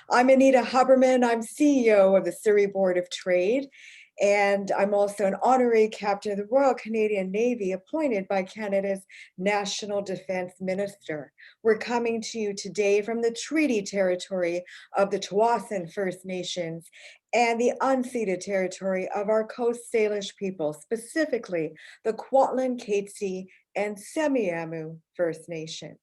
I'm Anita Huberman. I'm CEO of the Surrey Board of Trade, and I'm also an honorary captain of the Royal Canadian Navy appointed by Canada's National Defence Minister. We're coming to you today from the treaty territory of the Tsawwassen First Nations and the unceded territory of our Coast Salish people, specifically the Kwantlen, Katzie, and Semiahmoo First Nations.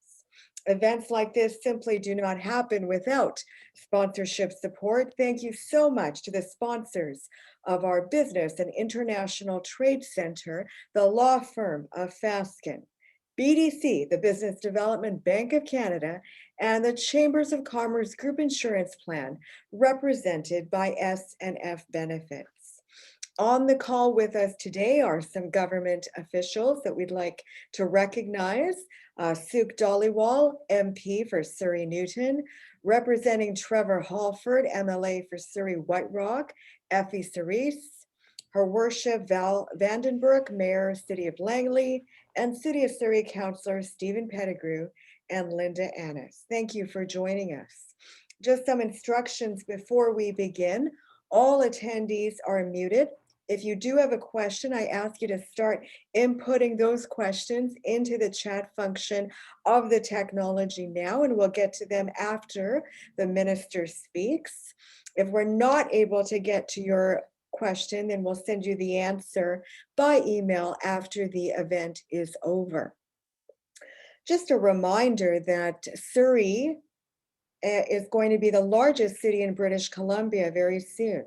Events like this simply do not happen without sponsorship support. Thank you so much to the sponsors of our Business and International Trade Center, the law firm of Fasken, BDC, the Business Development Bank of Canada, and the Chambers of Commerce Group Insurance Plan, represented by S&F Benefits. On the call with us today are some government officials that we'd like to recognize. Suk Dhaliwal, MP for Surrey Newton, representing Trevor Halford, MLA for Surrey White Rock, Effie Cerise, Her Worship Val Vandenbroek, Mayor, City of Langley, and City of Surrey Councillor Stephen Pettigrew and Linda Annis. Thank you for joining us. Just some instructions before we begin. All attendees are muted. If you do have a question, I ask you to start inputting those questions into the chat function of the technology now, and we'll get to them after the minister speaks. If we're not able to get to your question, then we'll send you the answer by email after the event is over. Just a reminder that Surrey is going to be the largest city in British Columbia very soon.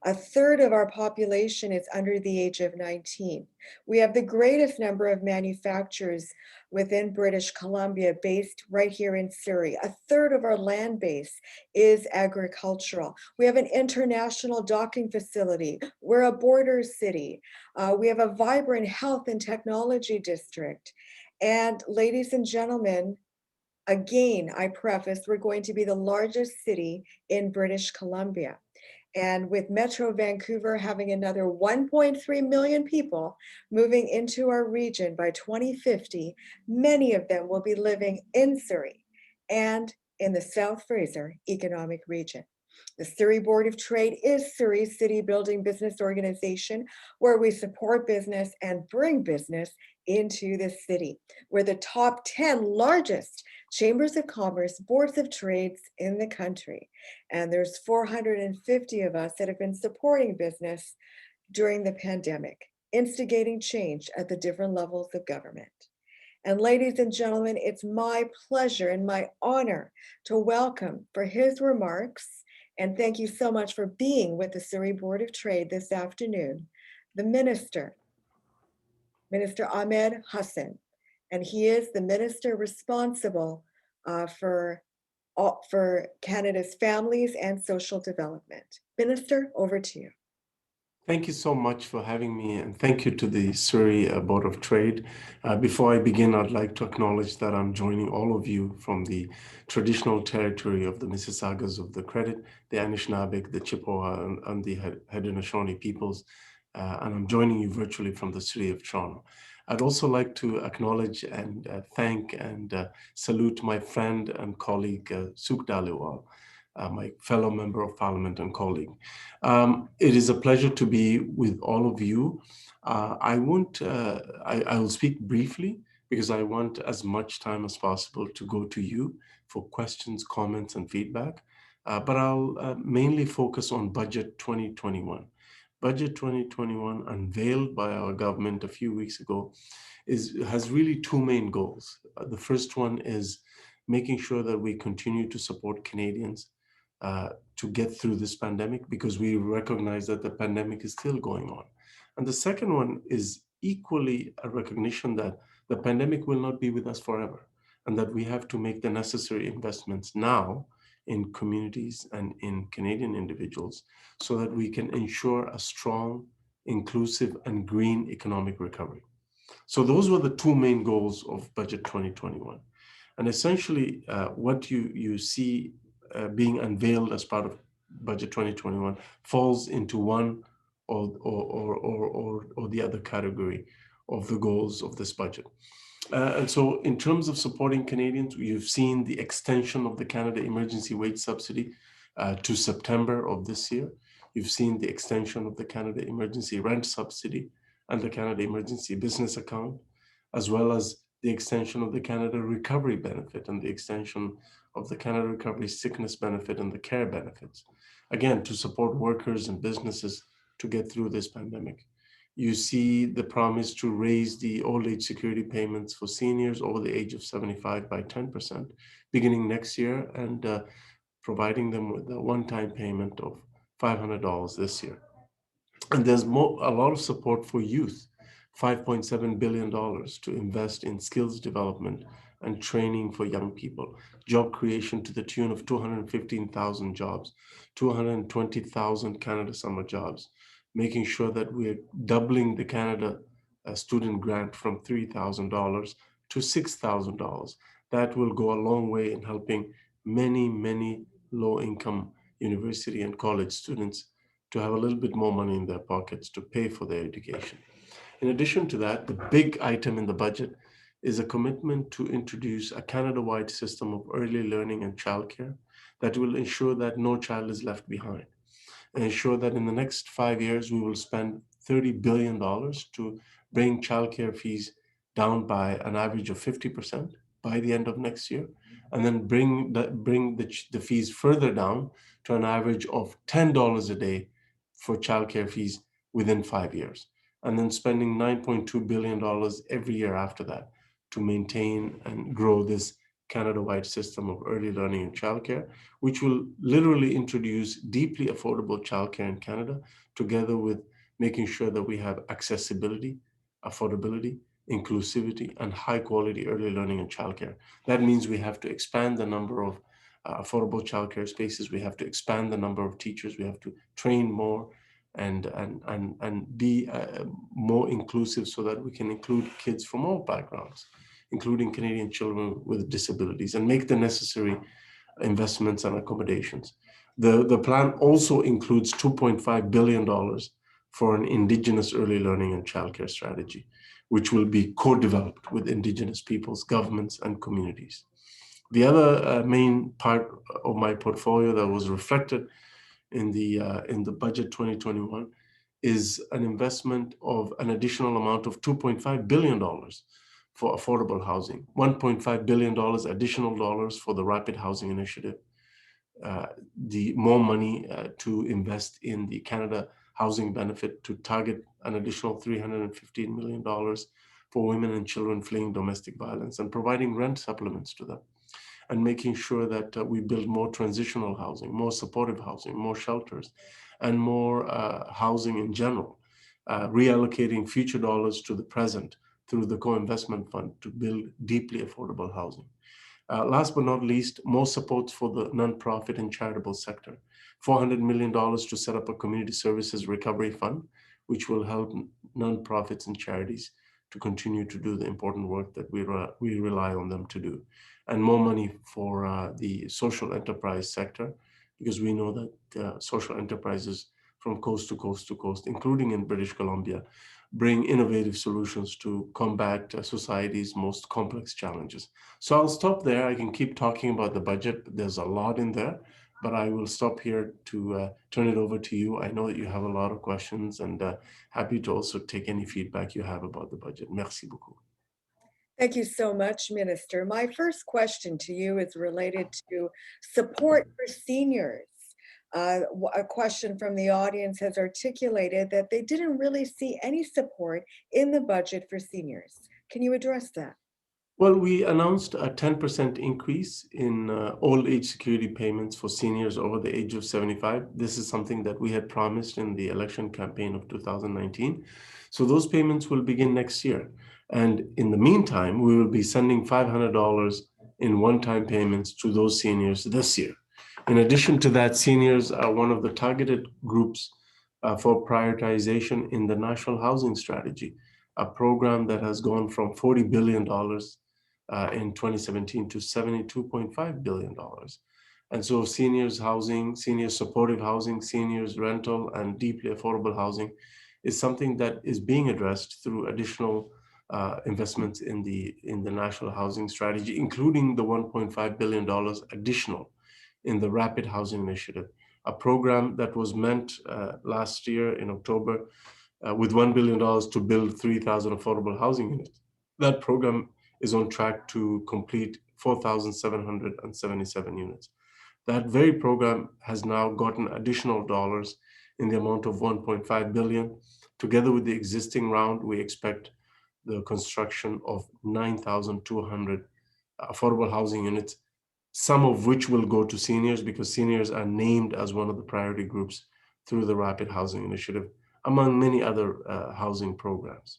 A third of our population is under the age of 19. We have the greatest number of manufacturers within British Columbia based right here in Surrey. A third of our land base is agricultural. We have an international docking facility. We're a border city. We have a vibrant health and technology district. And ladies and gentlemen, again, I preface, we're going to be the largest city in British Columbia. And with Metro Vancouver having another 1.3 million people moving into our region by 2050, many of them will be living in Surrey and in the South Fraser Economic Region. The Surrey Board of Trade is Surrey's city building business organization where we support business and bring business into the city. We're the top 10 largest chambers of commerce, boards of trades in the country. And there's 450 of us that have been supporting business during the pandemic, instigating change at the different levels of government. And ladies and gentlemen, it's my pleasure and my honor to welcome for his remarks, and thank you so much for being with the Surrey Board of Trade this afternoon, the Minister Ahmed Hussen, and he is the Minister responsible for Canada's families and social development. Minister, over to you. Thank you so much for having me, and thank you to the Surrey Board of Trade. Before I begin, I'd like to acknowledge that I'm joining all of you from the traditional territory of the Mississaugas of the Credit, the Anishinaabe, the Chippewa, and the Haudenosaunee peoples, and I'm joining you virtually from the city of Toronto. I'd also like to acknowledge and thank and salute my friend and colleague, Suk Dhaliwal, my fellow member of parliament and colleague. It is a pleasure to be with all of you. I will speak briefly because I want as much time as possible to go to you for questions, comments, and feedback. But I'll mainly focus on Budget 2021. Budget 2021, unveiled by our government a few weeks ago, has really two main goals. The first one is making sure that we continue to support Canadians to get through this pandemic, because we recognize that the pandemic is still going on. And the second one is equally a recognition that the pandemic will not be with us forever, and that we have to make the necessary investments now in communities and in Canadian individuals so that we can ensure a strong, inclusive, and green economic recovery. So those were the two main goals of Budget 2021. And essentially, what you see being unveiled as part of Budget 2021 falls into one or the other category of the goals of this budget. And so in terms of supporting Canadians, you've seen the extension of the Canada Emergency Wage Subsidy to September of this year. You've seen the extension of the Canada Emergency Rent Subsidy and the Canada Emergency Business Account, as well as the extension of the Canada Recovery Benefit and the extension of the Canada Recovery Sickness Benefit and the care benefits, again, to support workers and businesses to get through this pandemic. You see the promise to raise the old age security payments for seniors over the age of 75 by 10% beginning next year, and providing them with a one-time payment of $500 this year. And there's a lot of support for youth, $5.7 billion to invest in skills development and training for young people, job creation to the tune of 215,000 jobs, 220,000 Canada Summer jobs, making sure that we're doubling the Canada student grant from $3,000 to $6,000. That will go a long way in helping many low-income university and college students to have a little bit more money in their pockets to pay for their education. In addition to that, the big item in the budget is a commitment to introduce a Canada-wide system of early learning and childcare that will ensure that no child is left behind, and ensure that in the next 5 years, we will spend $30 billion to bring childcare fees down by an average of 50% by the end of next year, and then bring the fees further down to an average of $10 a day for childcare fees within 5 years, and then spending $9.2 billion every year after that to maintain and grow this Canada-wide system of early learning and childcare, which will literally introduce deeply affordable childcare in Canada, together with making sure that we have accessibility, affordability, inclusivity, and high quality early learning and childcare. That means we have to expand the number of affordable childcare spaces. We have to expand the number of teachers. We have to train more and be more inclusive so that we can include kids from all backgrounds, including Canadian children with disabilities, and make the necessary investments and accommodations. The plan also includes $2.5 billion for an Indigenous early learning and childcare strategy, which will be co-developed with Indigenous peoples, governments, and communities. The other main part of my portfolio that was reflected in the budget 2021 is an investment of an additional amount of $2.5 billion for affordable housing, $1.5 billion additional dollars for the Rapid Housing Initiative, the more money to invest in the Canada Housing Benefit to target an additional $315 million for women and children fleeing domestic violence, and providing rent supplements to them, and making sure that we build more transitional housing, more supportive housing, more shelters, and more housing in general, reallocating future dollars to the present through the co-investment fund to build deeply affordable housing. Last but not least, more support for the nonprofit and charitable sector. $400 million to set up a community services recovery fund, which will help nonprofits and charities to continue to do the important work that we rely on them to do. And more money for the social enterprise sector, because we know that social enterprises from coast to coast to coast, including in British Columbia, bring innovative solutions to combat society's most complex challenges. So I'll stop there. I can keep talking about the budget, but there's a lot in there, but I will stop here to turn it over to you. I know that you have a lot of questions, and happy to also take any feedback you have about the budget. Merci beaucoup. Thank you so much, Minister. My first question to you is related to support for seniors. A question from the audience has articulated that they didn't really see any support in the budget for seniors. Can you address that? Well, we announced a 10% increase in old age security payments for seniors over the age of 75. This is something that we had promised in the election campaign of 2019. So those payments will begin next year. And in the meantime, we will be sending $500 in one-time payments to those seniors this year. In addition to that, seniors are one of the targeted groups for prioritization in the National Housing Strategy, a program that has gone from $40 billion in 2017 to $72.5 billion. And so seniors housing, senior supportive housing, seniors rental, and deeply affordable housing is something that is being addressed through additional investments in the National Housing Strategy, including the $1.5 billion additional in the Rapid Housing Initiative, a program that was meant last year in October with $1 billion to build 3,000 affordable housing units. That program is on track to complete 4,777 units. That very program has now gotten additional dollars in the amount of 1.5 billion. Together with the existing round, we expect the construction of 9,200 affordable housing units, some of which will go to seniors because seniors are named as one of the priority groups through the Rapid Housing Initiative, among many other housing programs.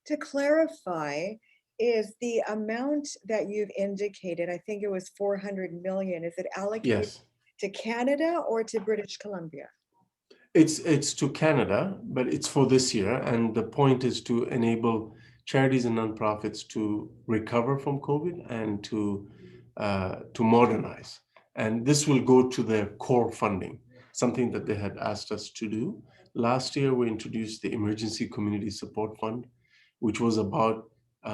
To clarify, is the amount that you've indicated, I think it was 400 million, is it allocated Yes. to Canada or to British Columbia? It's to Canada, but it's for this year. And the point is to enable charities and nonprofits to recover from COVID and to modernize. And this will go to their core funding, something that they had asked us to do. Last year, we introduced the Emergency Community Support Fund, which was about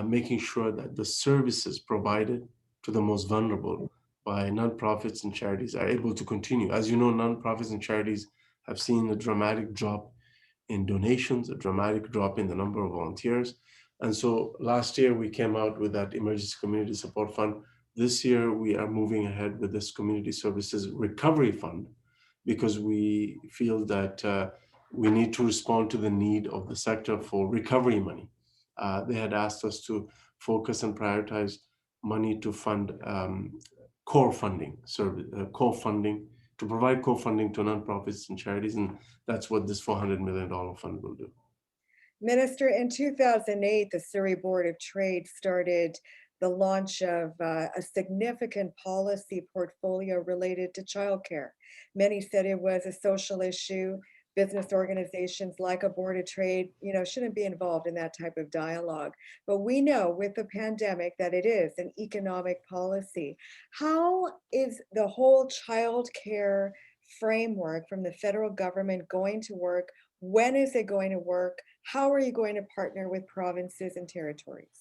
making sure that the services provided to the most vulnerable by nonprofits and charities are able to continue. As you know, nonprofits and charities have seen a dramatic drop in donations, a dramatic drop in the number of volunteers. And so last year we came out with that Emergency Community Support Fund. This year we are moving ahead with this Community Services Recovery Fund because we feel that we need to respond to the need of the sector for recovery money. They had asked us to focus and prioritize money to fund core funding, to provide co-funding to nonprofits and charities, and that's what this $400 million fund will do. Minister, in 2008, the Surrey Board of Trade started the launch of a significant policy portfolio related to childcare. Many said it was a social issue. Business organizations like a Board of Trade, shouldn't be involved in that type of dialogue. But we know with the pandemic that it is an economic policy. How is the whole childcare framework from the federal government going to work? When is it going to work? How are you going to partner with provinces and territories?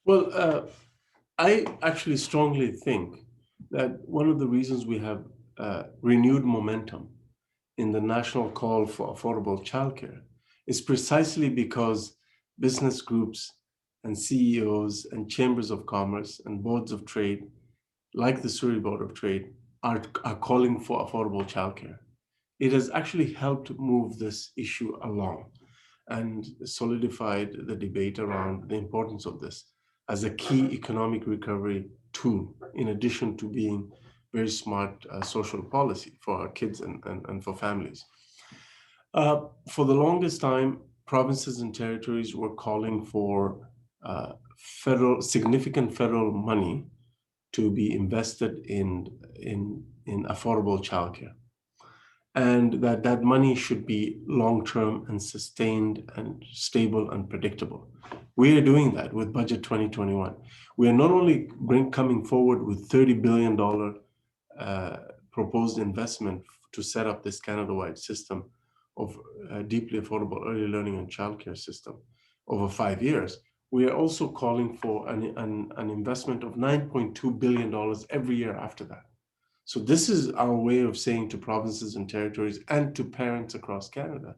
Well, I actually strongly think that one of the reasons we have renewed momentum in the national call for affordable childcare is precisely because business groups and CEOs and chambers of commerce and boards of trade, like the Surrey Board of Trade, are calling for affordable childcare. It has actually helped move this issue along and solidified the debate around the importance of this as a key economic recovery tool, in addition to being very smart social policy for our kids and for families. For the longest time, provinces and territories were calling for significant federal money to be invested in affordable childcare, and that money should be long-term and sustained and stable and predictable. We are doing that with Budget 2021. We are not only coming forward with $30 billion proposed investment to set up this Canada-wide system of deeply affordable early learning and childcare system over 5 years. We are also calling for an investment of $9.2 billion every year after that. So this is our way of saying to provinces and territories and to parents across Canada,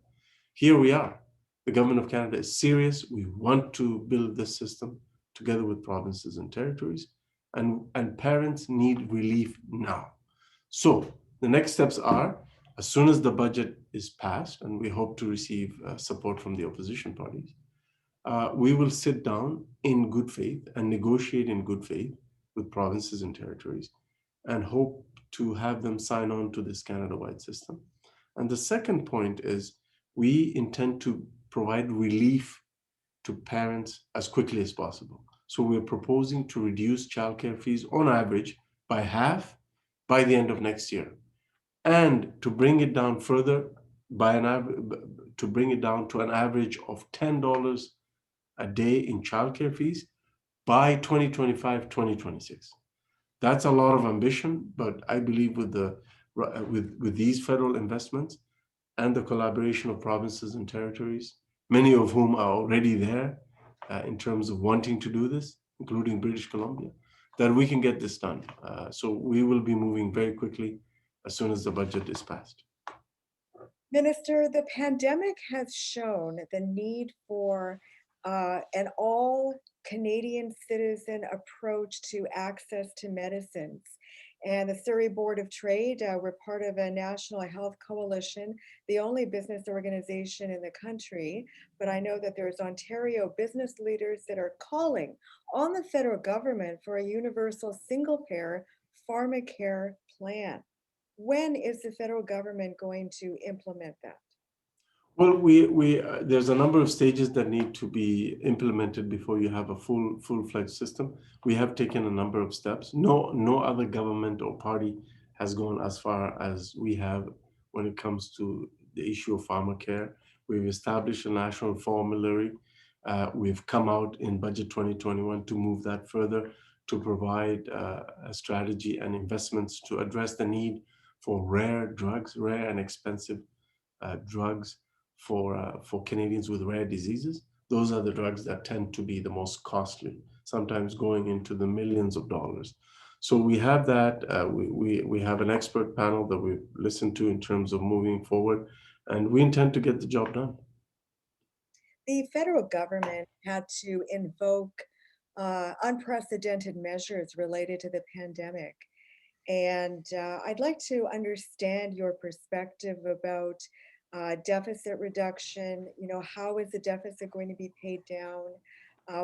here we are. The government of Canada is serious. We want to build this system together with provinces and territories, and parents need relief now. So the next steps are, as soon as the budget is passed, and we hope to receive support from the opposition parties, we will sit down in good faith and negotiate in good faith with provinces and territories and hope to have them sign on to this Canada-wide system. And the second point is we intend to provide relief to parents as quickly as possible. So we're proposing to reduce childcare fees on average by half by the end of next year, and to bring it down further to bring it down to an average of $10 a day in childcare fees by 2025, 2026. That's a lot of ambition, but I believe with these federal investments and the collaboration of provinces and territories, many of whom are already there in terms of wanting to do this, including British Columbia, that we can get this done. So we will be moving very quickly as soon as the budget is passed. Minister, the pandemic has shown the need for an all Canadian citizen approach to access to medicines. And the Surrey Board of Trade, we're part of a national health coalition, the only business organization in the country. But I know that there's Ontario business leaders that are calling on the federal government for a universal single-payer pharmacare plan. When is the federal government going to implement that? Well, there's a number of stages that need to be implemented before you have a full-fledged system. We have taken a number of steps. No other government or party has gone as far as we have when it comes to the issue of pharmacare. We've established a national formulary. We've come out in Budget 2021 to move that further, to provide a strategy and investments to address the need for rare drugs, rare and expensive drugs for Canadians with rare diseases. Those are the drugs that tend to be the most costly, sometimes going into the millions of dollars. So we have that. We have an expert panel that we've listened to in terms of moving forward, and we intend to get the job done. The federal government had to invoke unprecedented measures related to the pandemic. And I'd like to understand your perspective about deficit reduction. You know, how is the deficit going to be paid down?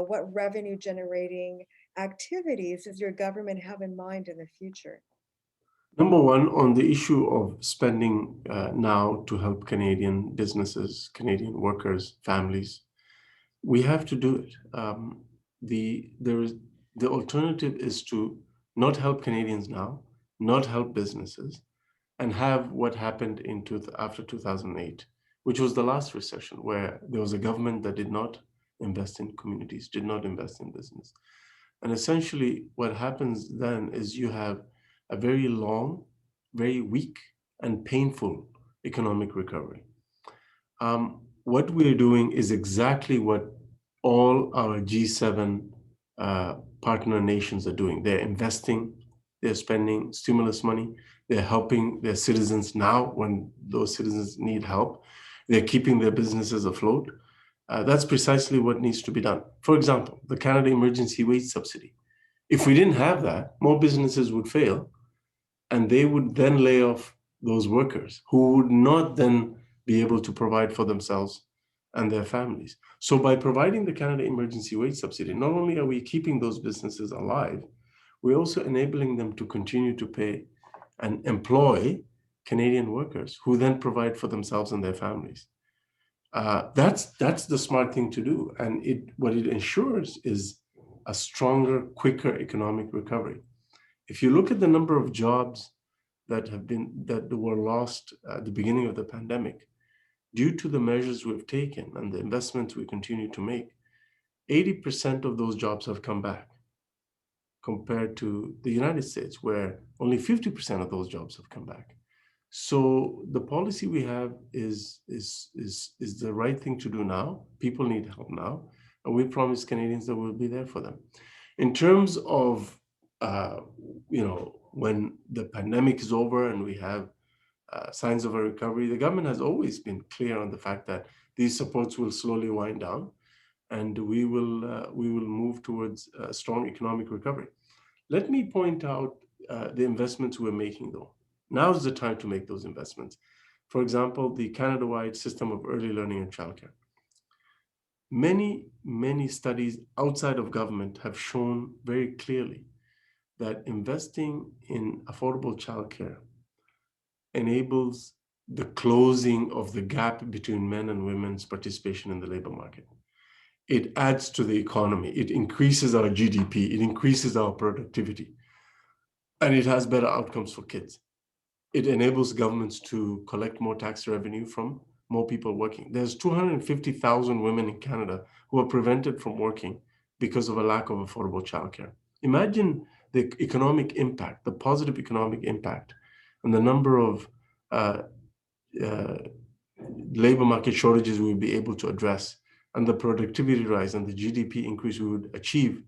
What revenue generating activities does your government have in mind in the future? Number one, on the issue of spending now to help Canadian businesses, Canadian workers, families, we have to do it. The alternative is to not help Canadians now, not help businesses, and have what happened after 2008, which was the last recession, where there was a government that did not invest in communities, did not invest in business. And essentially what happens then is you have a very long, very weak and painful economic recovery. What we're doing is exactly what all our G7 partner nations are doing. They're investing, they're spending stimulus money, they're helping their citizens now when those citizens need help. They're keeping their businesses afloat. That's precisely what needs to be done. For example, the Canada Emergency Wage Subsidy. If we didn't have that, more businesses would fail, and they would then lay off those workers who would not then be able to provide for themselves and their families. So by providing the Canada Emergency Wage Subsidy, not only are we keeping those businesses alive, we're also enabling them to continue to pay and employ Canadian workers who then provide for themselves and their families. That's the smart thing to do. And what it ensures is a stronger, quicker economic recovery. If you look at the number of jobs that were lost at the beginning of the pandemic, due to the measures we've taken and the investments we continue to make, 80% of those jobs have come back, compared to the United States, where only 50% of those jobs have come back. So the policy we have is the right thing to do now. People need help now, and we promise Canadians that we'll be there for them. In terms of when the pandemic is over and we have signs of a recovery, the government has always been clear on the fact that these supports will slowly wind down, and we will move towards a strong economic recovery. Let me point out the investments we're making, though. Now is the time to make those investments. For example, the Canada-wide system of early learning and childcare. Many studies outside of government have shown very clearly that investing in affordable childcare enables the closing of the gap between men and women's participation in the labor market. It adds to the economy. It increases our GDP. It increases our productivity. And it has better outcomes for kids. It enables governments to collect more tax revenue from more people working. There's 250,000 women in Canada who are prevented from working because of a lack of affordable childcare. Imagine the economic impact, the positive economic impact, and the number of labor market shortages we will be able to address, and the productivity rise and the GDP increase we would achieve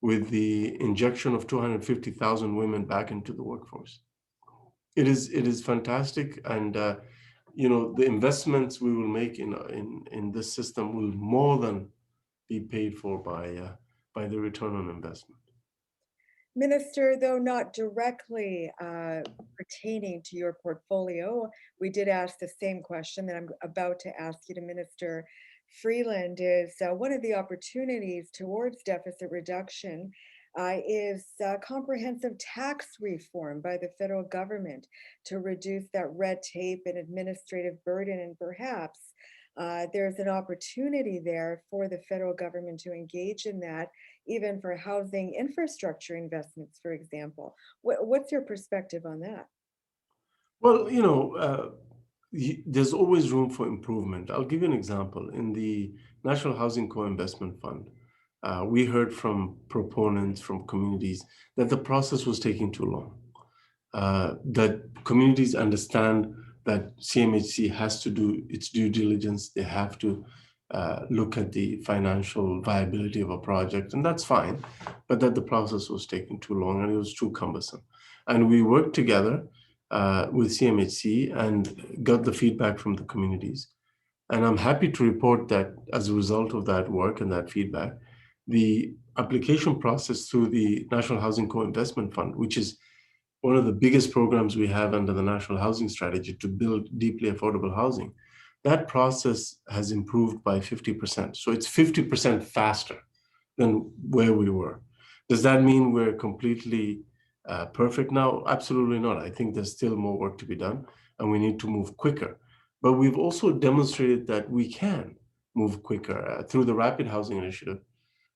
with the injection of 250,000 women back into the workforce. It is fantastic, and you know, the investments we will make in this system will more than be paid for by the return on investment. Minister, though not directly pertaining to your portfolio, we did ask the same question that I'm about to ask you to Minister Freeland. Is one of the opportunities towards deficit reduction is comprehensive tax reform by the federal government to reduce that red tape and administrative burden, and perhaps there's an opportunity there for the federal government to engage in that, even for housing infrastructure investments, for example. What's your perspective on that? Well, you know, there's always room for improvement. I'll give you an example. In the National Housing Co-Investment Fund, we heard from proponents, from communities, that the process was taking too long. That communities understand that CMHC has to do its due diligence. They have to look at the financial viability of a project, and that's fine, but that the process was taking too long and it was too cumbersome. And we worked together with CMHC and got the feedback from the communities. And I'm happy to report that as a result of that work and that feedback, the application process through the National Housing Co-Investment Fund, which is one of the biggest programs we have under the National Housing Strategy to build deeply affordable housing, that process has improved by 50%. So it's 50% faster than where we were. Does that mean we're completely perfect now? Absolutely not. I think there's still more work to be done, and we need to move quicker. But we've also demonstrated that we can move quicker. Through the Rapid Housing Initiative,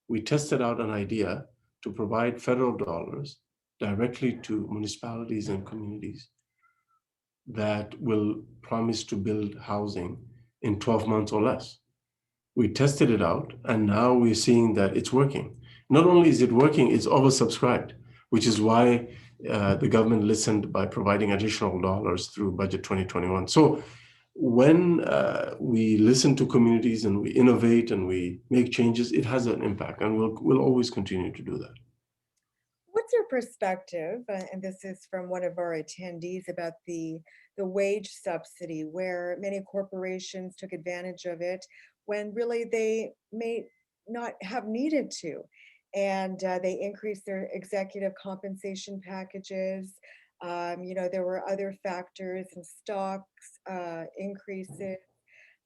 we tested out an idea to provide federal dollars directly to municipalities and communities that will promise to build housing in 12 months or less. We tested it out, and now we're seeing that it's working. Not only is it working, it's oversubscribed, which is why the government listened by providing additional dollars through Budget 2021. So when we listen to communities and we innovate and we make changes, it has an impact, and we'll always continue to do that. What's your perspective, and this is from one of our attendees, about the wage subsidy, where many corporations took advantage of it when really they may not have needed to, and they increased their executive compensation packages. You know, there were other factors and stocks increases.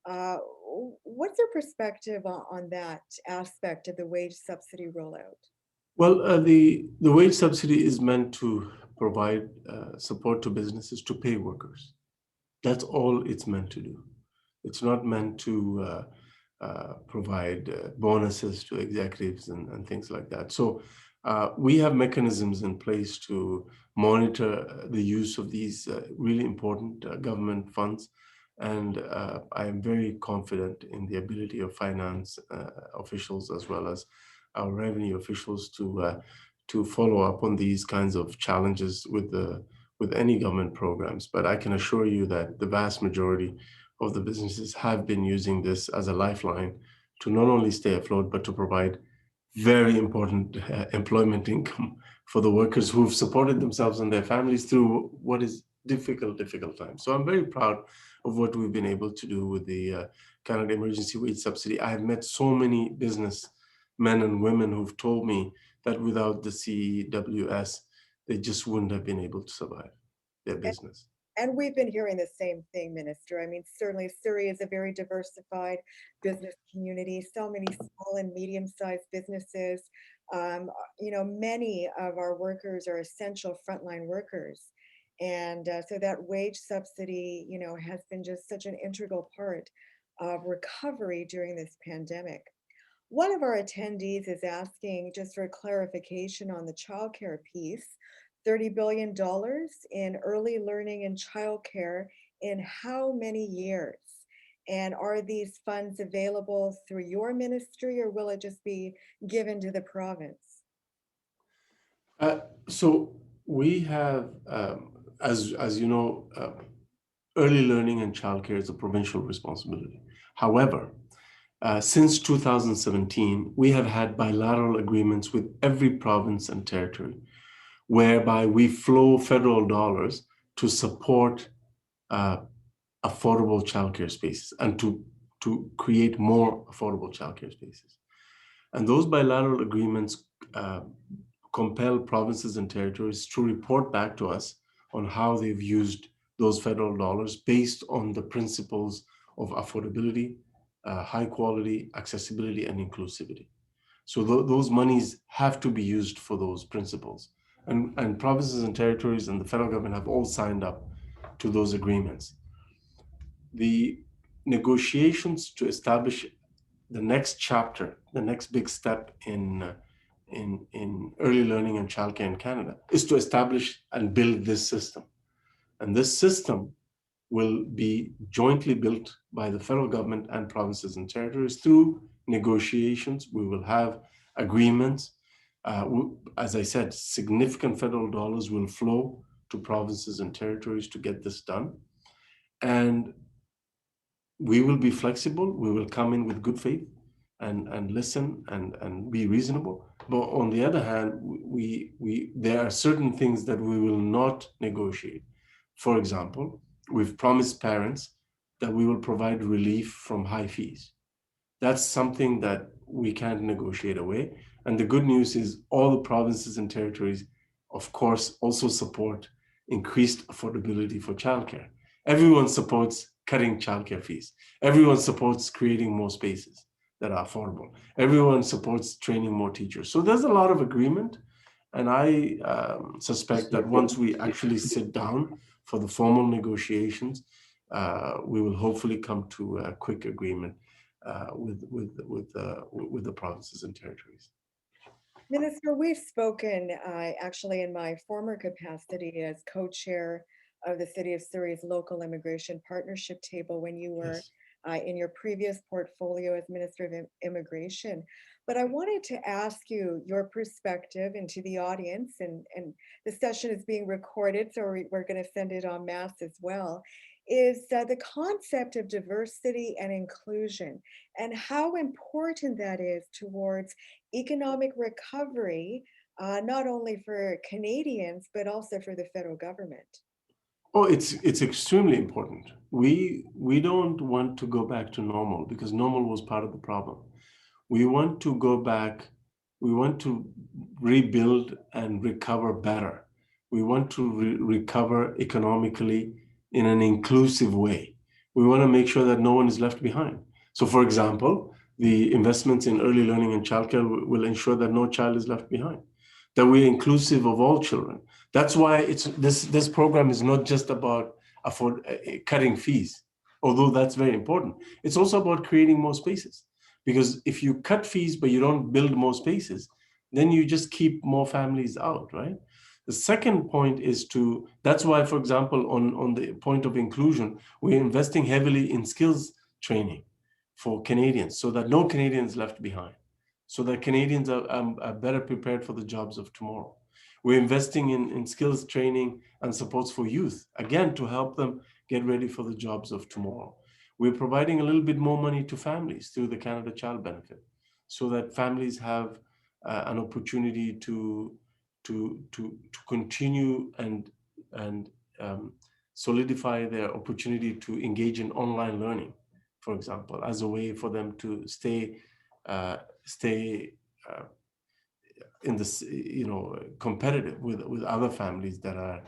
What's your perspective on that aspect of the wage subsidy rollout? Well, the wage subsidy is meant to provide support to businesses to pay workers. That's all it's meant to do. It's not meant to provide bonuses to executives and things like that. So we have mechanisms in place to monitor the use of these really important government funds. And I am very confident in the ability of finance officials as well as our revenue officials to follow up on these kinds of challenges with any government programs. But I can assure you that the vast majority of the businesses have been using this as a lifeline to not only stay afloat, but to provide very important employment income for the workers who've supported themselves and their families through what is difficult times. So I'm very proud of what we've been able to do with the Canada Emergency Wage Subsidy. I have met so many business men and women who've told me that without the CEWS, they just wouldn't have been able to survive their business. And we've been hearing the same thing, Minister. I mean, certainly Surrey is a very diversified business community, so many small and medium-sized businesses. You know, many of our workers are essential frontline workers. And so that wage subsidy, you know, has been just such an integral part of recovery during this pandemic. One of our attendees is asking just for clarification on the childcare piece. $30 billion in early learning and childcare in how many years? And are these funds available through your ministry, or will it just be given to the province? So we have, as you know, early learning and childcare is a provincial responsibility. However, Since 2017, we have had bilateral agreements with every province and territory, whereby we flow federal dollars to support affordable childcare spaces and to create more affordable childcare spaces. And those bilateral agreements compel provinces and territories to report back to us on how they've used those federal dollars based on the principles of affordability, high quality, accessibility, and inclusivity. So those monies have to be used for those principles. And provinces and territories and the federal government have all signed up to those agreements. The negotiations to establish the next chapter, the next big step in early learning and childcare in Canada is to establish and build this system. And this system will be jointly built by the federal government and provinces and territories through negotiations. We will have agreements. As I said, significant federal dollars will flow to provinces and territories to get this done. And we will be flexible. We will come in with good faith and listen and be reasonable. But on the other hand, there are certain things that we will not negotiate. For example, we've promised parents that we will provide relief from high fees. That's something that we can't negotiate away. And the good news is all the provinces and territories, of course, also support increased affordability for childcare. Everyone supports cutting childcare fees. Everyone supports creating more spaces that are affordable. Everyone supports training more teachers. So there's a lot of agreement. And I suspect that once we actually sit down for the formal negotiations, we will hopefully come to a quick agreement with the provinces and territories. Minister, we've spoken actually in my former capacity as co-chair of the City of Surrey's local immigration partnership table when you were in your previous portfolio as Minister of Immigration. But I wanted to ask you your perspective into the audience, and the session is being recorded, so we're going to send it en masse as well, is the concept of diversity and inclusion and how important that is towards economic recovery, not only for Canadians, but also for the federal government. Oh, it's extremely important. We don't want to go back to normal because normal was part of the problem. We want to go back, we want to rebuild and recover better. We want to recover economically in an inclusive way. We want to make sure that no one is left behind. So for example, the investments in early learning and childcare will ensure that no child is left behind, that we're inclusive of all children. That's why this program is not just about cutting fees, although that's very important. It's also about creating more spaces. Because if you cut fees, but you don't build more spaces, then you just keep more families out, right? The second point is that's why, for example, on the point of inclusion, we're investing heavily in skills training for Canadians so that no Canadian is left behind, so that Canadians are better prepared for the jobs of tomorrow. We're investing in skills training and supports for youth, again, to help them get ready for the jobs of tomorrow. We're providing a little bit more money to families through the Canada Child Benefit so that families have an opportunity to continue and solidify their opportunity to engage in online learning, for example, as a way for them to stay in this, competitive with other families that are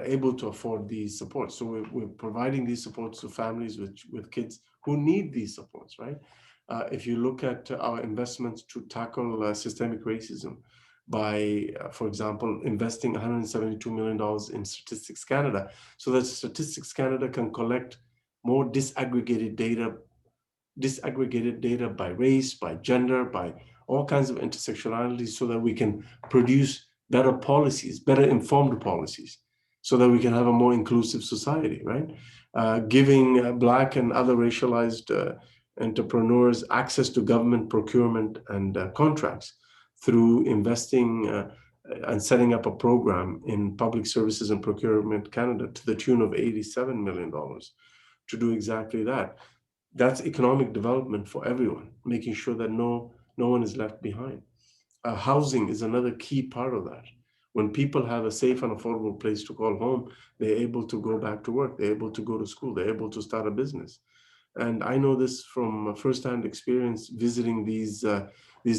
able to afford these supports. So we're providing these supports to families with kids who need these supports, right? If you look at our investments to tackle systemic racism by, for example, investing $172 million in Statistics Canada, so that Statistics Canada can collect more disaggregated data by race, by gender, by all kinds of intersectionality, so that we can produce better policies, better informed policies, so that we can have a more inclusive society, right? Giving Black and other racialized entrepreneurs access to government procurement and contracts through investing and setting up a program in Public Services and Procurement Canada to the tune of $87 million to do exactly that. That's economic development for everyone, making sure that no one is left behind. Housing is another key part of that. When people have a safe and affordable place to call home, they're able to go back to work, they're able to go to school, they're able to start a business. And I know this from firsthand experience visiting these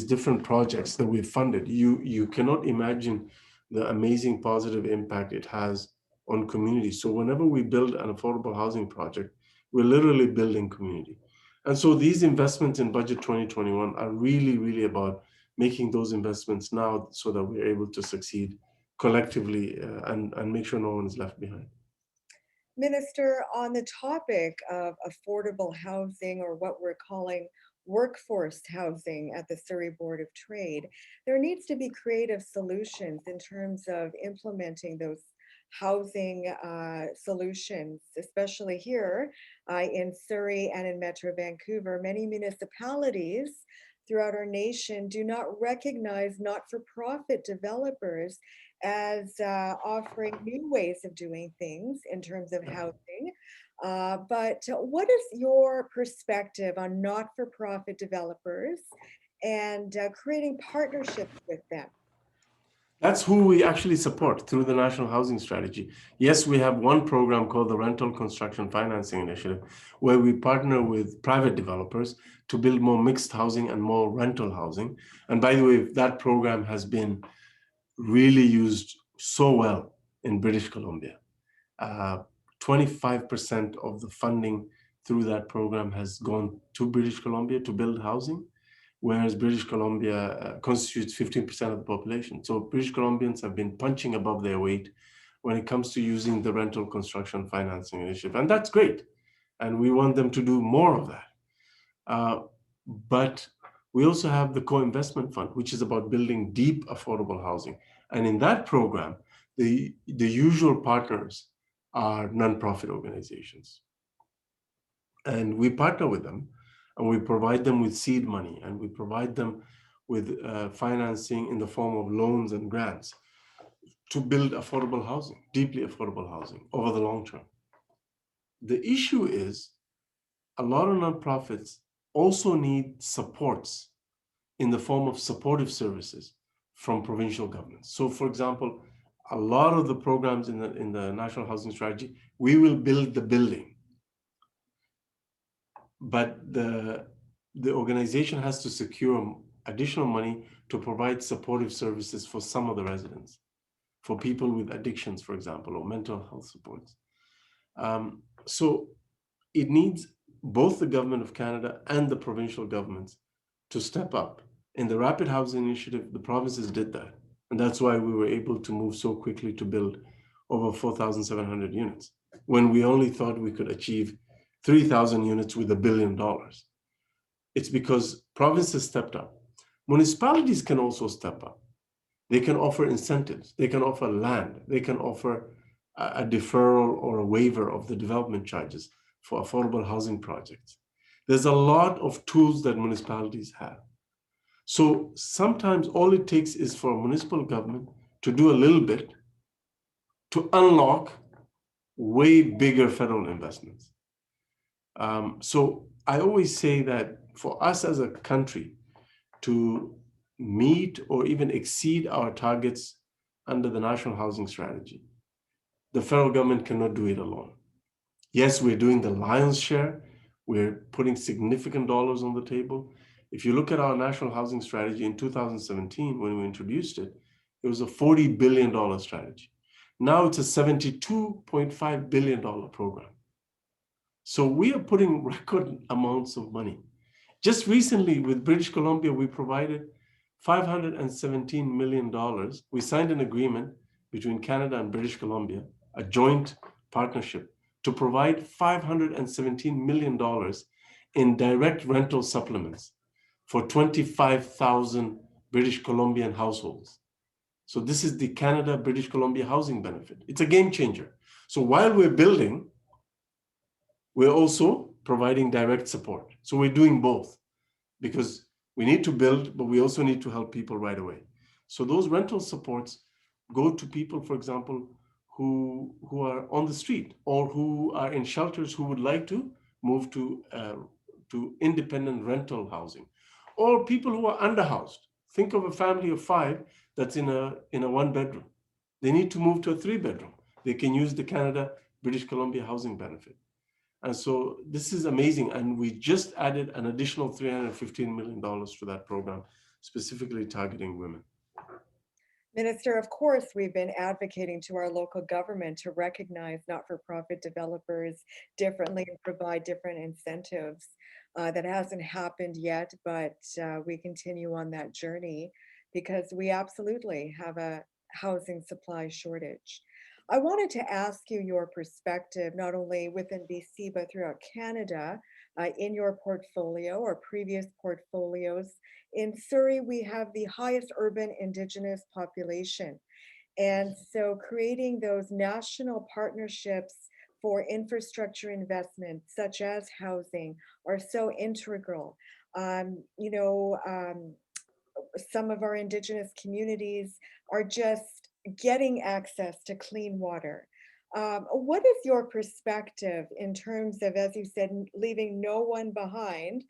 different projects that we've funded. You cannot imagine the amazing positive impact it has on communities. So whenever we build an affordable housing project, we're literally building community. And so these investments in budget 2021 are really, really about making those investments now so that we're able to succeed collectively and make sure no one is left behind. Minister, on the topic of affordable housing, or what we're calling workforce housing at the Surrey Board of Trade, there needs to be creative solutions in terms of implementing those housing solutions, especially here in Surrey and in Metro Vancouver. Many municipalities throughout our nation do not recognize not-for-profit developers as offering new ways of doing things in terms of housing. But what is your perspective on not-for-profit developers and creating partnerships with them? That's who we actually support through the National Housing Strategy. Yes, we have one program called the Rental Construction Financing Initiative, where we partner with private developers to build more mixed housing and more rental housing. And by the way, that program has been really used so well in British Columbia. 25% of the funding through that program has gone to British Columbia to build housing, whereas British Columbia constitutes 15% of the population. So British Columbians have been punching above their weight when it comes to using the Rental Construction Financing Initiative. And that's great. And we want them to do more of that. But we also have the Co-Investment Fund, which is about building deep affordable housing. And in that program, the usual partners are nonprofit organizations. And we partner with them, and we provide them with seed money, and we provide them with financing in the form of loans and grants to build affordable housing, deeply affordable housing over the long term. The issue is a lot of nonprofits also need supports in the form of supportive services from provincial governments. So for example, a lot of the programs in the National Housing Strategy, we will build the building, but the organization has to secure additional money to provide supportive services for some of the residents, for people with addictions, for example, or mental health supports. So it needs both the Government of Canada and the provincial governments to step up. In the Rapid Housing Initiative, the provinces did that. And that's why we were able to move so quickly to build over 4,700 units, when we only thought we could achieve 3,000 units with $1 billion. It's because provinces stepped up. Municipalities can also step up. They can offer incentives, they can offer land, they can offer a deferral or a waiver of the development charges for affordable housing projects. There's a lot of tools that municipalities have. So sometimes all it takes is for a municipal government to do a little bit to unlock way bigger federal investments. So I always say that for us as a country to meet or even exceed our targets under the National Housing Strategy, the federal government cannot do it alone. Yes, we're doing the lion's share. We're putting significant dollars on the table. If you look at our National Housing Strategy in 2017, when we introduced it, it was a $40 billion strategy. Now it's a $72.5 billion program. So we are putting record amounts of money. Just recently with British Columbia, we provided $517 million. We signed an agreement between Canada and British Columbia, a joint partnership, to provide $517 million in direct rental supplements for 25,000 British Columbian households. So this is the Canada-British Columbia housing benefit. It's a game changer. So while we're building, we're also providing direct support. So we're doing both because we need to build, but we also need to help people right away. So those rental supports go to people, for example, who are on the street or who are in shelters who would like to move to to independent rental housing, or people who are underhoused. Think of a family of 5 that's in a 1-bedroom. They need to move to a 3-bedroom. They can use the Canada, British Columbia housing benefit. And so this is amazing. And we just added an additional $315 million to that program, specifically targeting women. Minister, of course, we've been advocating to our local government to recognize not-for-profit developers differently and provide different incentives. That hasn't happened yet, but we continue on that journey because we absolutely have a housing supply shortage. I wanted to ask you your perspective, not only within BC, but throughout Canada, in your portfolio or previous portfolios. In Surrey, we have the highest urban Indigenous population. And so creating those national partnerships for infrastructure investment, such as housing, are so integral. Some of our Indigenous communities are just getting access to clean water. What is your perspective in terms of, as you said, leaving no one behind,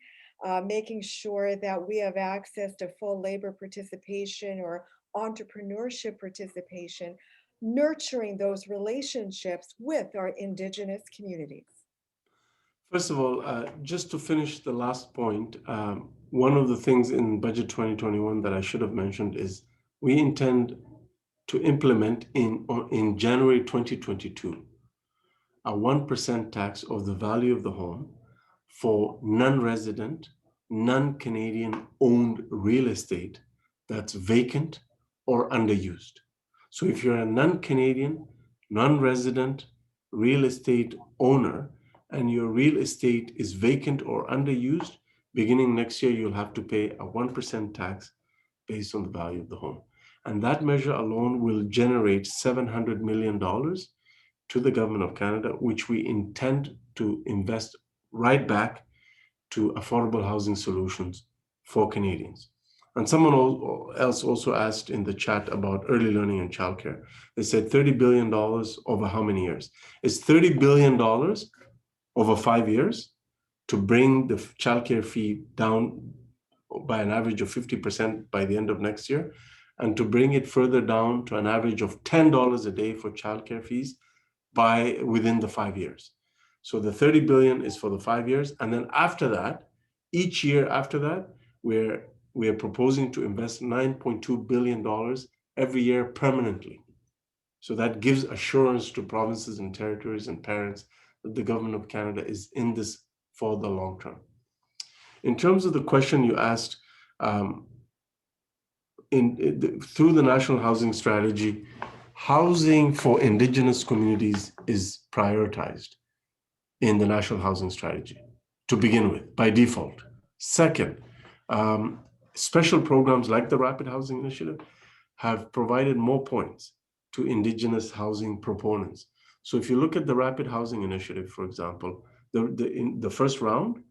making sure that we have access to full labor participation or entrepreneurship participation, nurturing those relationships with our Indigenous communities? First of all, just to finish the last point, one of the things in Budget 2021 that I should have mentioned is we intend to implement in January 2022 a 1% tax of the value of the home for non-resident, non-Canadian owned real estate that's vacant or underused. So if you're a non-Canadian, non-resident real estate owner and your real estate is vacant or underused, beginning next year, you'll have to pay a 1% tax based on the value of the home. And that measure alone will generate $700 million to the government of Canada, which we intend to invest right back to affordable housing solutions for Canadians. And someone else also asked in the chat about early learning and childcare. They said $30 billion over how many years? It's $30 billion over 5 years to bring the childcare fee down by an average of 50% by the end of next year, and to bring it further down to an average of $10 a day for childcare fees by within the 5 years. So the 30 billion is for the 5 years. And then after that, each year after that, we are proposing to invest $9.2 billion every year permanently. So that gives assurance to provinces and territories and parents that the government of Canada is in this for the long term. In terms of the question you asked, through the National Housing Strategy, housing for Indigenous communities is prioritized in the National Housing Strategy to begin with, by default. Second, special programs like the Rapid Housing Initiative have provided more points to Indigenous housing proponents. So if you look at the Rapid Housing Initiative, for example, in the first round,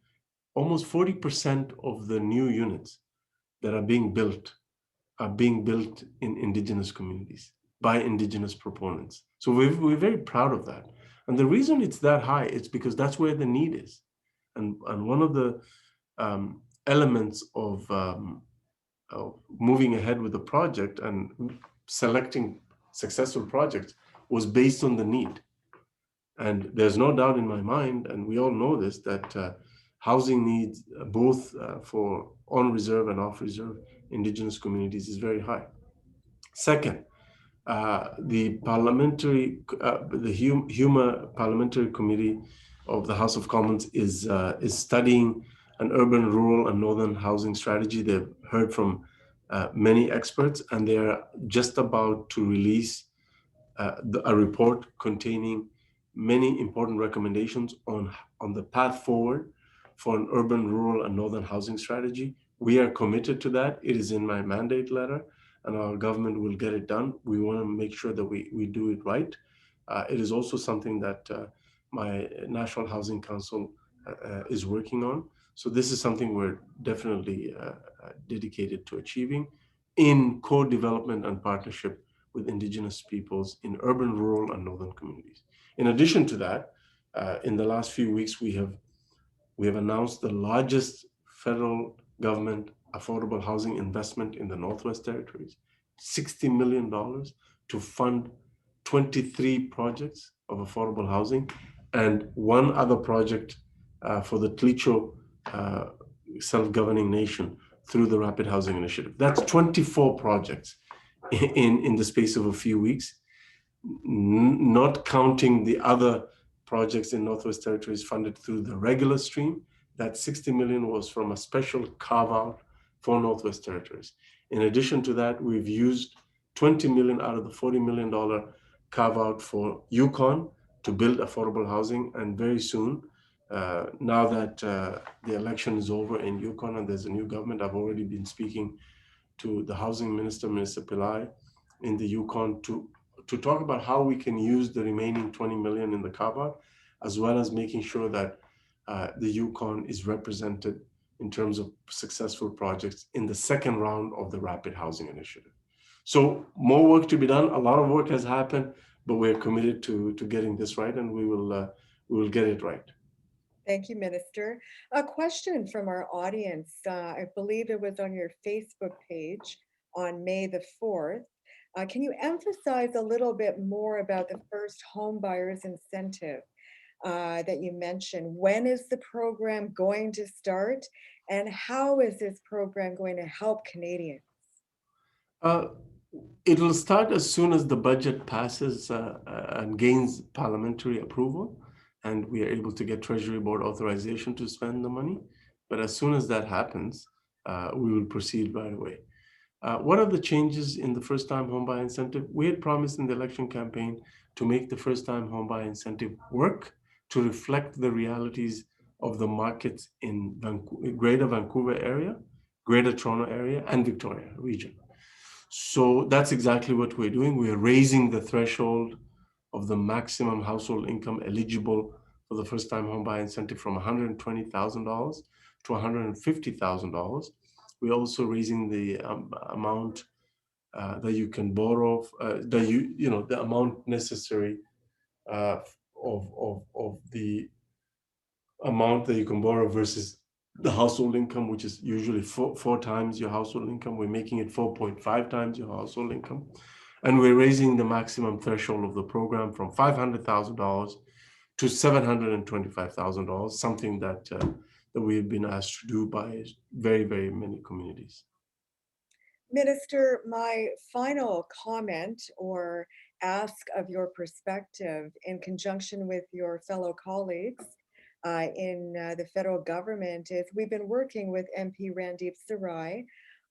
almost 40% of the new units that are being built in Indigenous communities by Indigenous proponents. So we're very proud of that. And the reason it's that high is because that's where the need is. And one of the elements of moving ahead with the project and selecting successful projects was based on the need. And there's no doubt in my mind, and we all know this, that housing needs both for on-reserve and off-reserve Indigenous communities is very high. Second, the HUMA Parliamentary Committee of the House of Commons is studying an urban, rural, and northern housing strategy. They've heard from many experts, and they are just about to release a report containing many important recommendations on the path forward for an urban, rural, and northern housing strategy. We are committed to that. It is in my mandate letter, and our government will get it done. We want to make sure that we do it right. It is also something that my National Housing Council is working on. So this is something we're definitely dedicated to achieving in co-development and partnership with Indigenous peoples in urban, rural, and northern communities. In addition to that, in the last few weeks, we have we have announced the largest federal government affordable housing investment in the Northwest Territories, $60 million to fund 23 projects of affordable housing and one other project for the Tlicho self-governing nation through the Rapid Housing Initiative. That's 24 projects in the space of a few weeks, not counting the other projects in Northwest Territories funded through the regular stream. That 60 million was from a special carve-out for Northwest Territories. In addition to that, we've used 20 million out of the $40 million carve-out for Yukon to build affordable housing. And very soon, now that the election is over in Yukon and there's a new government, I've already been speaking to the housing minister, Minister Pillai, in the Yukon to talk about how we can use the remaining 20 million in the carve-out, as well as making sure that the Yukon is represented in terms of successful projects in the second round of the Rapid Housing Initiative. So more work to be done. A lot of work has happened, but we're committed to getting this right, and we will get it right. Thank you, Minister. A question from our audience. I believe it was on your Facebook page on May the 4th. Can you emphasize a little bit more about the first home buyers incentive that you mentioned? When is the program going to start, and how is this program going to help Canadians? It will start as soon as the budget passes and gains parliamentary approval, and we are able to get Treasury Board authorization to spend the money. But as soon as that happens, we will proceed right away. What are the changes in the first-time homebuyer incentive? We had promised in the election campaign to make the first-time homebuyer incentive work to reflect the realities of the markets in Greater Vancouver area, Greater Toronto area, and Victoria region. So that's exactly what we're doing. We're raising the threshold of the maximum household income eligible for the first-time homebuyer incentive from $120,000 to $150,000. We're also raising the amount that you can borrow, the amount necessary of the amount that you can borrow versus the household income, which is usually four times your household income. We're making it 4.5 times your household income. And we're raising the maximum threshold of the program from $500,000 to $725,000, something that we've been asked to do by very, very many communities. Minister, my final comment or ask of your perspective in conjunction with your fellow colleagues in the federal government is we've been working with MP Randeep Sarai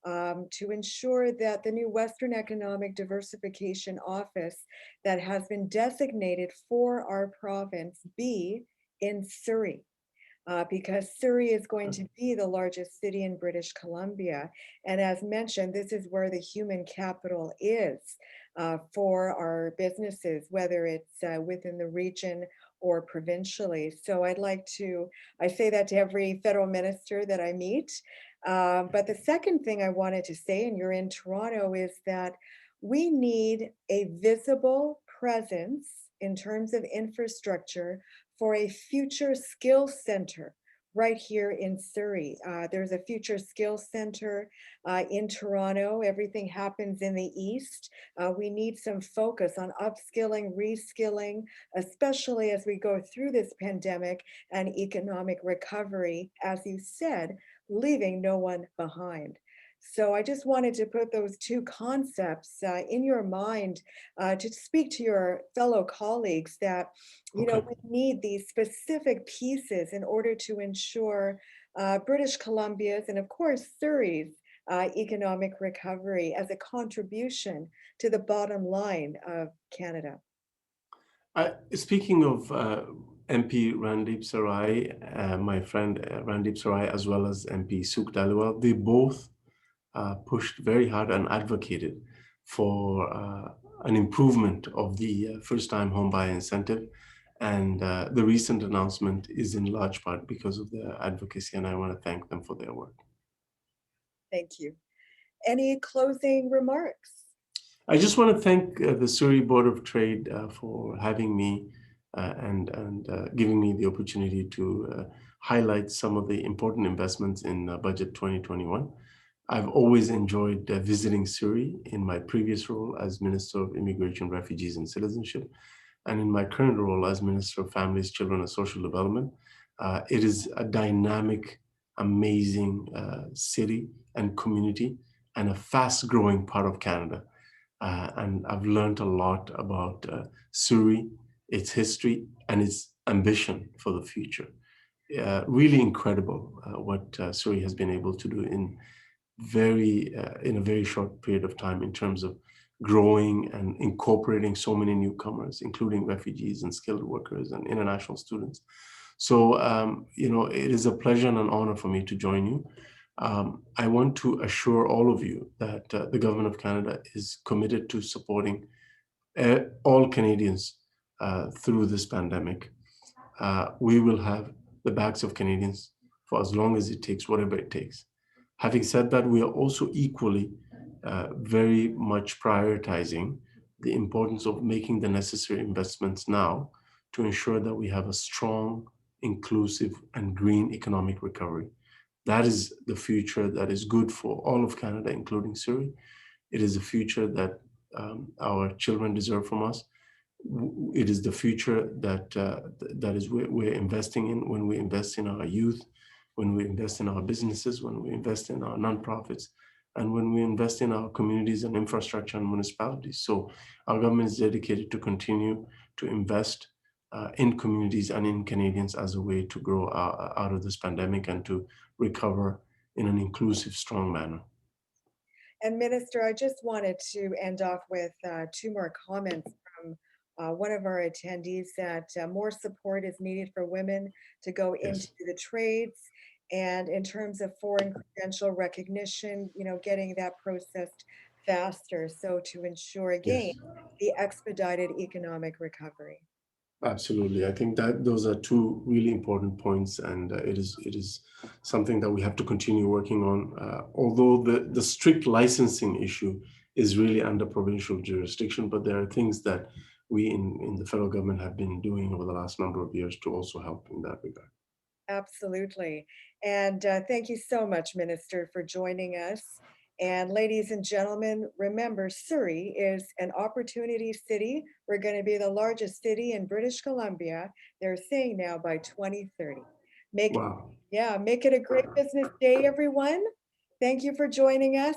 to ensure that the new Western Economic Diversification Office that has been designated for our province be in Surrey. Because Surrey is going to be the largest city in British Columbia. And as mentioned, this is where the human capital is for our businesses, whether it's within the region or provincially. So I say that to every federal minister that I meet. But the second thing I wanted to say, and you're in Toronto, is that we need a visible presence in terms of infrastructure for a future skills center right here in Surrey. There's a future skills center in Toronto. Everything happens in the east. We need some focus on upskilling, reskilling, especially as we go through this pandemic and economic recovery, as you said, leaving no one behind. So I just wanted to put those two concepts in your mind to speak to your fellow colleagues that, we need these specific pieces in order to ensure British Columbia's and of course Surrey's economic recovery as a contribution to the bottom line of Canada. Speaking of MP Randeep Sarai, my friend Randeep Sarai, as well as MP Suk Dhaliwal, they both pushed very hard and advocated for an improvement of the first-time homebuyer incentive. And the recent announcement is in large part because of their advocacy, and I want to thank them for their work. Thank you. Any closing remarks? I just want to thank the Surrey Board of Trade for having me and giving me the opportunity to highlight some of the important investments in Budget 2021. I've always enjoyed visiting Surrey in my previous role as Minister of Immigration, Refugees and Citizenship, and in my current role as Minister of Families, Children and Social Development. It is a dynamic, amazing city and community and a fast-growing part of Canada. And I've learned a lot about Surrey, its history, and its ambition for the future. Really incredible what Surrey has been able to do in a very short period of time in terms of growing and incorporating so many newcomers, including refugees and skilled workers and international students. So, it is a pleasure and an honor for me to join you. I want to assure all of you that the Government of Canada is committed to supporting all Canadians through this pandemic. We will have the backs of Canadians for as long as it takes, whatever it takes. Having said that, we are also equally very much prioritizing the importance of making the necessary investments now to ensure that we have a strong, inclusive, and green economic recovery. That is the future that is good for all of Canada, including Surrey. It is a future that our children deserve from us. It is the future that is we're investing in when we invest in our youth, when we invest in our businesses, when we invest in our nonprofits, and when we invest in our communities and infrastructure and municipalities. So our government is dedicated to continue to invest in communities and in Canadians as a way to grow out of this pandemic and to recover in an inclusive, strong manner. And Minister, I just wanted to end off with two more comments from one of our attendees that more support is needed for women to go into Yes. the trades. And in terms of foreign credential recognition, getting that processed faster. So to ensure, again, Yes. the expedited economic recovery. Absolutely. I think that those are two really important points, and it is something that we have to continue working on. Although the strict licensing issue is really under provincial jurisdiction, but there are things that we in the federal government have been doing over the last number of years to also help in that regard. Absolutely. And thank you so much, Minister, for joining us. And ladies and gentlemen, remember, Surrey is an opportunity city. We're going to be the largest city in British Columbia, they're saying now by 2030. Make Wow. it a great business day, everyone. Thank you for joining us.